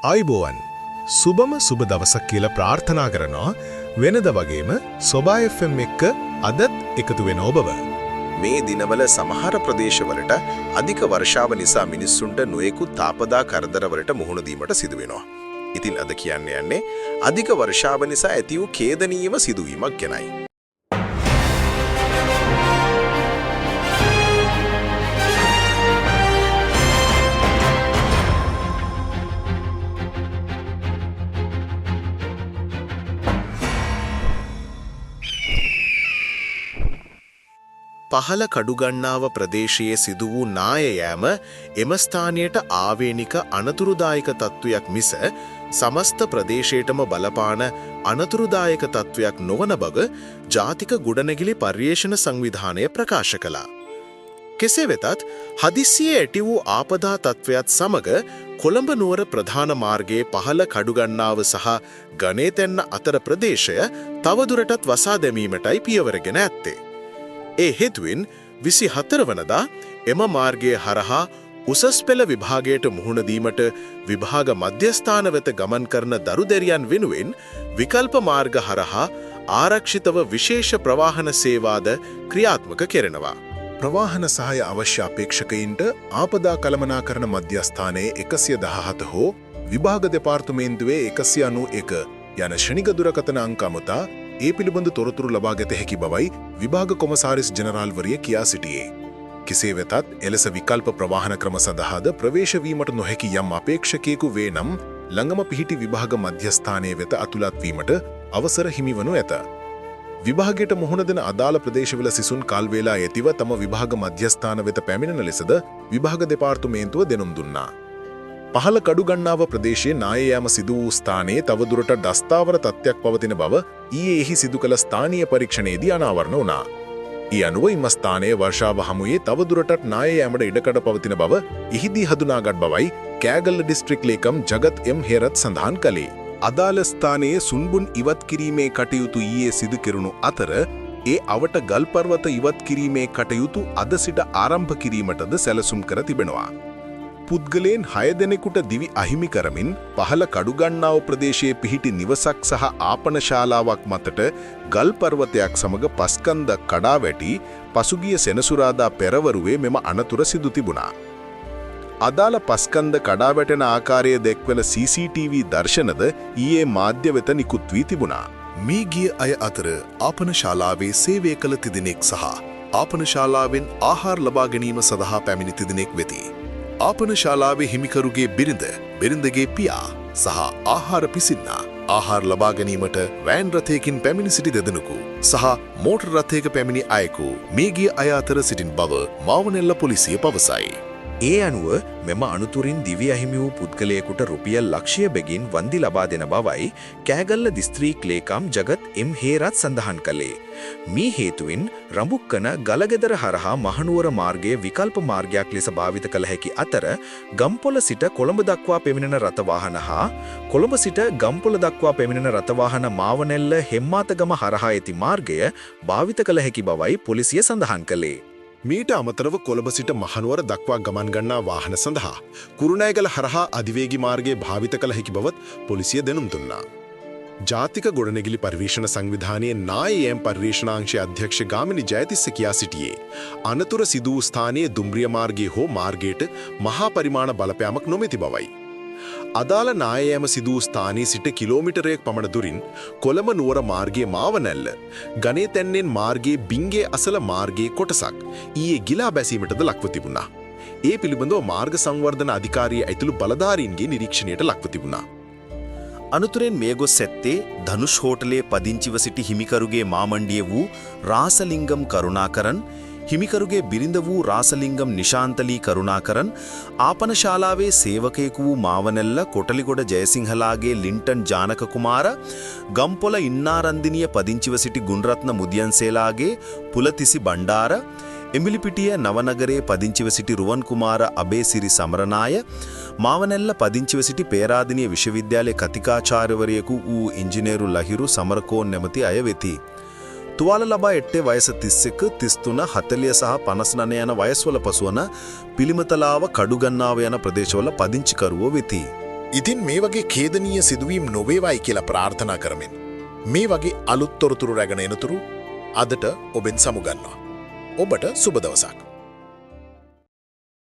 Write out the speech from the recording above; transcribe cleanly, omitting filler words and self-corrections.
ආයිබෝවන් සුබම සුබ දවසක් කියලා ප්‍රාර්ථනා කරනවා වෙනද වගේම සොබා FM එක්ක අදත් එකතු වෙන ඔබව. මේ දිනවල සමහර ප්‍රදේශවලට අධික වර්ෂාව නිසා මිනිස්සුන්ට නොයෙකුත් තාපදා කරදරවලට මුහුණ දීමට සිදු වෙනවා. ඉතින් අද කියන්න යන්නේ අධික වර්ෂාව නිසා ඇති වූ ඛේදනීය සිදුවීමක් ගැනයි. පහළ කඩුගන්නාව ප්‍රදේශයේ සිදු වූ නාය යෑම එම ස්ථානයට ආවේනික අනතුරුදායක තත්ත්වයක් මිස සමස්ත ප්‍රදේශයටම බලපාන අනතුරුදායක තත්ත්වයක් නොවන බව ජාතික ගොඩනැගිලි පර්යේෂණ සංවිධානය ප්‍රකාශ කළා. කෙසේ වෙතත් හදිස්සියේ ඇති වූ ආපදා තත්ත්වයක් සමග කොළඹ නුවර ප්‍රධාන මාර්ගයේ පහළ කඩුගන්නාව සහ ගණේතැන්න අතර ප්‍රදේශය තවදුරටත් වසා දැමීමටයි පියවරගෙන ඇත්තේ. ඒ හේතුවෙන් 24 වනදා එම මාර්ගය හරහා උසස් පෙළ විභාගයට මුහුණ දීමට විභාග මධ්‍යස්ථාන වෙත ගමන් කරන දරුදැරියන් වෙනුවෙන් විකල්ප මාර්ග හරහා ආරක්ෂිතව විශේෂ ප්‍රවාහන සේවාද ක්‍රියාත්මක කෙරෙනවා. ප්‍රවාහන සහාය අවශ්‍ය අපේක්ෂකයින්ට ආපදා කළමනාකරණ මධ්‍යස්ථානයේ 117 හෝ විභාග දෙපාර්තමේන්තුවේ 191 යන ශනික දුරකථන අංක අමතා ඒ පිළිබඳ තොරතුරු ලබාගත හැකි බවයි විභාග කොමසාරිස් ජෙනරාල්වරිය කියා සිටියේ. කෙසේ වෙතත් එලෙස විකල්ප ප්‍රවාහන ක්‍රම සඳහාද ප්‍රවේශ වීමට නොහැකි යම් අපේක්ෂකයෙකු වේ නම් ළඟම පිහිටි විභාග මධ්‍යස්ථානයේ වෙත අතුලත් වීමට අවසර හිමිවනු ඇත. විභාගයට මුහුණ දෙන අදාළ ප්‍රදේශවල සිසුන් කල් වේලා ඇතිව තම විභාග මධ්‍යස්ථාන වෙත පැමිණෙන ලෙසද විභාග දෙපාර්තමේන්තුව දෙනුම් දුන්නා. පහළ කඩුගන්නාව ප්‍රදේශයේ නාය යාම සිදු වූ ස්ථානයේ තවදුරට දස්තාවර තත්ත්වයක් පවතින බව ඊයේ එහි සිදු කළ ස්ථානීය පරීක්ෂණයේදී අනාවරණ වුණා. ඒ අනුව එම ස්ථානයේ වර්ෂාව හමුවේ තවදුරටත් නාය යාමට ඉඩකඩ පවතින බව එහිදී හඳුනාගත් බවයි කෑගල්ල දිස්ත්‍රික් ලේකම් ජගත් එම් හේරත් සඳහන් කළේ. අදාළ ස්ථානයේ සුන්බුන් ඉවත් කිරීමේ කටයුතු ඊයේ සිදු කෙරුණු අතර ඒ අවට ගල් පර්වත ඉවත් කිරීමේ කටයුතු අද සිට ආරම්භ කිරීමටද සැලසුම් කර තිබෙනවා. පුද්ගලයන් 6 දෙනෙකුට දිවි අහිමි කරමින් පහළ කඩුගන්නාව ප්‍රදේශයේ පිහිටි නිවසක් සහ ආපන ශාලාවක් මතට ගල් පර්වතයක් සමග පස්කන්ධ කඩා වැටි පසුගිය සෙනසුරාදා පෙරවරුවේ මෙම අනතුර සිදු තිබුණා. අදාළ පස්කන්ධ කඩා වැටෙන ආකාරය දැක්වෙන CCTV දර්ශනද ඊයේ මාධ්‍ය වෙත නිකුත් වී තිබුණා. මේ ගිය අය අතර ආපන ශාලාවේ සේවය කළ තිදෙනෙක් සහ ආපන ශාලාවෙන් ආහාර ලබා ගැනීම සඳහා පැමිණි තිදෙනෙක් වෙති. ආපන ශාලාවේ හිමිකරුගේ බිරිඳගේ පියා සහ ආහාර පිසින්නා ආහාර ලබා ගැනීමට වෑන් රථයකින් පැමිණි සිටි දෙදෙනෙකු සහ මෝටර් රථයක පැමිණි අයෙකු මේ ගිය අය අතර සිටින බව මාවනෙල්ල පොලිසිය පවසයි. ඒ අනුව මෙම අනුතුරින් දිවි අහිමි වූ පුද්ගලයෙකුට රුපියල් ලක්ෂය බැගින් වන්දි ලබා දෙන බවයි කෑගල්ල දිස්ත්‍රික් ලේකම් ජගත් එම් හේරත් සඳහන් කළේ. මේ හේතුවෙන් රඹුක්කන ගලගෙදර හරහා මහනුවර මාර්ගයේ විකල්ප මාර්ගයක් ලෙස භාවිත කළ හැකි අතර ගම්පොළ සිට කොළඹ දක්වා පැමිණෙන රථවාහන හා කොළඹ සිට ගම්පොළ දක්වා පැමිණෙන රථවාහන මාවනෙල්ල හෙම්මාතගම හරහා ඇති මාර්ගය භාවිත කළ හැකි බවයි පොලිසිය සඳහන් කළේ. මීට අමතරව කොළඹ සිට මහනුවර දක්වා ගමන් ගන්නා වාහන සඳහා කුරුණෑගල හරහා අධිවේගී මාර්ගයේ භාවිත කළ හැකි බවත් පොලිසිය දැනුම් දුන්නා. ජාතික ගොඩනැගිලි පර්යේෂණ සංවිධානයේ නාය යාම පර්යේෂණාංශයේ අධ්‍යක්ෂ ගාමිණි ජයතිස්ස කියා සිටියේ අනතුර සිදු වූ ස්ථානයේ දුම්රිය මාර්ගයේ හෝ මාර්ගයට මහා පරිමාණ බලපෑමක් නොමැති බවයි. අදාළ නාය යාම සිදු වූ ස්ථානයේ සිට කිලෝමීටරයක් පමණ දුරින් කොළඹ නුවර මාර්ගයේ මාවනැල්ල ගණේතැන්නෙන් මාර්ගයේ බිංගේ අසල මාර්ගයේ කොටසක් ඊයේ ගිලා බැසීමටද ලක්ව තිබුණා. ඒ පිළිබඳව මාර්ග සංවර්ධන අධිකාරිය ඇතුළු බලධාරීන්ගේ නිරීක්ෂණයට ලක්ව තිබුණා. අනතුරෙන් මිය ගොස් ඇත්තේ ධනුෂ් හෝටලයේ පදිංචිව සිටි හිමිකරුගේ මාමණ්ඩිය වූ රාසලිංගම් කරුණාකරන්, හිමිකරුගේ බිරිඳ වූ රාසලිංගම් නිශාන්තලී කරුණාකරන්, ආපන ශාලාවේ සේවකයෙකු වූ මාවනෙල්ල කොටලිගොඩ ජයසිංහලාගේ ලින්ටන් ජානක කුමාර, ගම්පොළ ඉන්නාරන්දිනිය පදිංචිව සිටි ගුණරත්න මුදියන්සේලාගේ පුලතිසි බණ්ඩාර, එමිලිපිටිය නවනගරයේ පදිංචිව සිටි රුවන් කුමාර අබේසිරි සමරනාය, මාවනෙල්ල පදිංචිව සිටි පේරාදෙණිය විශ්වවිද්‍යාලයේ කතිකාචාර්යවරයෙකු වූ ඉංජිනේරු ලහිරු සමරකෝන් නැමැති අය වෙති. තුවාල ලබා එට්ටේ වයස 31, 33, 40 සහ 59 යන වයස්වල පසුවන පිළිමතලාව කඩුගන්නාව යන ප්‍රදේශවල පදිංචිකරුවෝ වෙති. ඉතින් මේ වගේ ඛේදනීය සිදුවීම් නොවේවායි කියලා ප්‍රාර්ථනා කරමින් මේ වගේ අලුත් තොරතුරු රැගෙන එනතුරු අදට ඔබෙන් සමුගන්නවා. ඔබට සුබ දවසක්.